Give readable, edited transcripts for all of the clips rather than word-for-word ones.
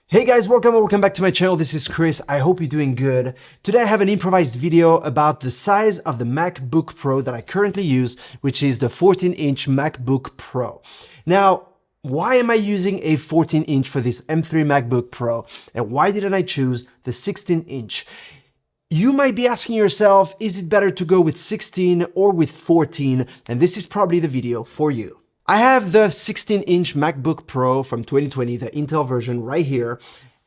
Hey guys, welcome back to my channel. This is Chris. I hope you're doing good. Today I have an improvised video about the size of the MacBook Pro that I currently use, which is the 14-inch MacBook Pro. Now, why am I using a 14-inch for this M3 MacBook Pro? And why didn't I choose the 16-inch? You might be asking yourself, is it better to go with 16 or with 14? And this is probably the video for you. I have the 16-inch MacBook Pro from 2020, the Intel version right here,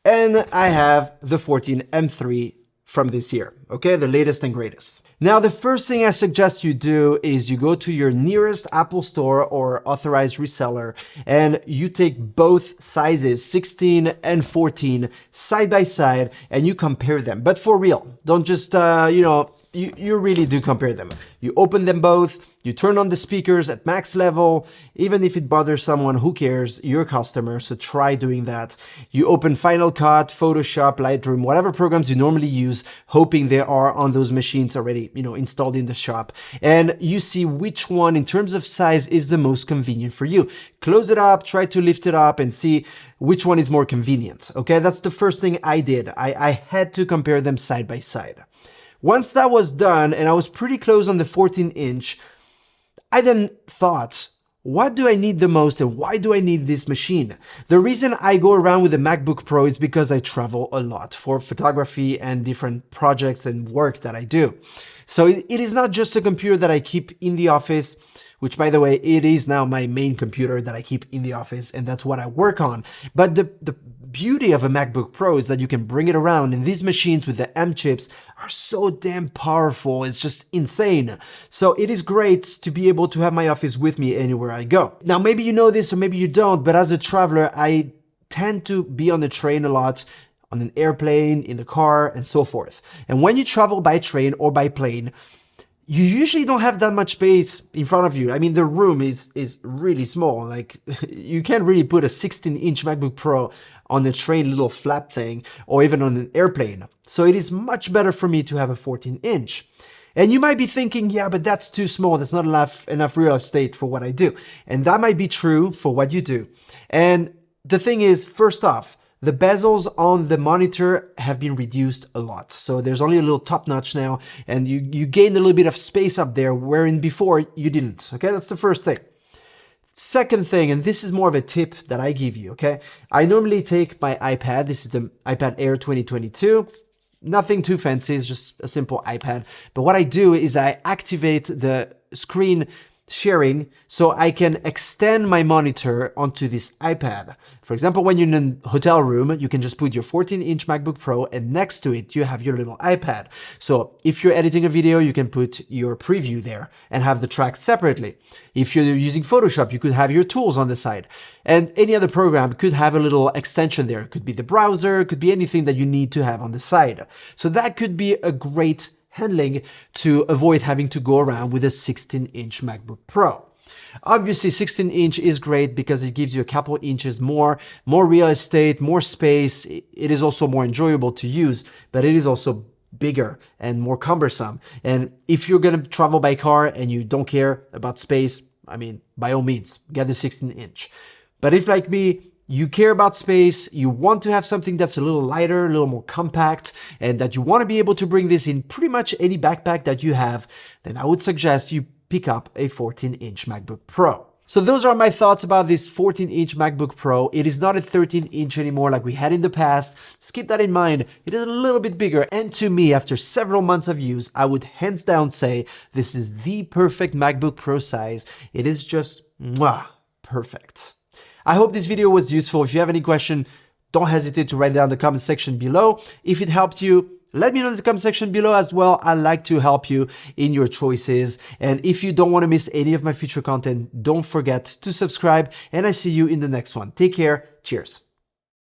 and I have the 14 M3 from this year, okay? The latest and greatest. Now, the first thing I suggest you do is you go to your nearest Apple store or authorized reseller and you take both sizes, 16 and 14, side by side, and you compare them. But for real, don't just, you really do compare them. You open them both, you turn on the speakers at max level. Even if it bothers someone, who cares? You're a customer, so try doing that. You open Final Cut, Photoshop, Lightroom, whatever programs you normally use, hoping they are on those machines already, installed in the shop. And you see which one in terms of size is the most convenient for you. Close it up, try to lift it up and see which one is more convenient. Okay, that's the first thing I did. I had to compare them side by side. Once that was done, and I was pretty close on the 14-inch, I then thought, what do I need the most and why do I need this machine? The reason I go around with the MacBook Pro is because I travel a lot for photography and different projects and work that I do. So it is not just a computer that I keep in the office, which, by the way, it is now my main computer that I keep in the office, and that's what I work on. But the beauty of a MacBook Pro is that you can bring it around, and these machines with the M chips are so damn powerful. It's just insane. So it is great to be able to have my office with me anywhere I go. Now, maybe you know this or maybe you don't, but as a traveler, I tend to be on the train a lot, on an airplane, in the car, and so forth. And when you travel by train or by plane, you usually don't have that much space in front of you. I mean, the room is really small. Like, you can't really put a 16-inch MacBook Pro on the train little flap thing or even on an airplane. So it is much better for me to have a 14-inch. And you might be thinking, yeah, but that's too small. That's not enough real estate for what I do. And that might be true for what you do. And the thing is, first off, the bezels on the monitor have been reduced a lot. So there's only a little top notch now, and you gain a little bit of space up there, wherein before you didn't. Okay, that's the first thing. Second thing, and this is more of a tip that I give you, okay? I normally take my iPad. This is the iPad Air 2022. Nothing too fancy, it's just a simple iPad. But what I do is I activate the screen sharing so I can extend my monitor onto this iPad. For example, when you're in a hotel room, you can just put your 14-inch MacBook Pro and next to it, you have your little iPad. So if you're editing a video, you can put your preview there and have the tracks separately. If you're using Photoshop, you could have your tools on the side. And any other program could have a little extension there. It could be the browser, it could be anything that you need to have on the side. So that could be a great handling to avoid having to go around with a 16-inch MacBook Pro. Obviously, 16-inch is great because it gives you a couple inches more real estate, more space. It is also more enjoyable to use, but it is also bigger and more cumbersome. And if you're going to travel by car and you don't care about space, I mean, by all means, get the 16-inch. But if, like me, you care about space, you want to have something that's a little lighter, a little more compact, and that you want to be able to bring this in pretty much any backpack that you have, then I would suggest you pick up a 14-inch MacBook Pro. So those are my thoughts about this 14-inch MacBook Pro. It is not a 13-inch anymore like we had in the past. Just keep that in mind. It is a little bit bigger. And to me, after several months of use, I would hands down say this is the perfect MacBook Pro size. It is just perfect. I hope this video was useful. If you have any question, don't hesitate to write down in the comment section below. If it helped you, let me know in the comment section below as well. I like to help you in your choices. And if you don't want to miss any of my future content, don't forget to subscribe. And I see you in the next one. Take care. Cheers.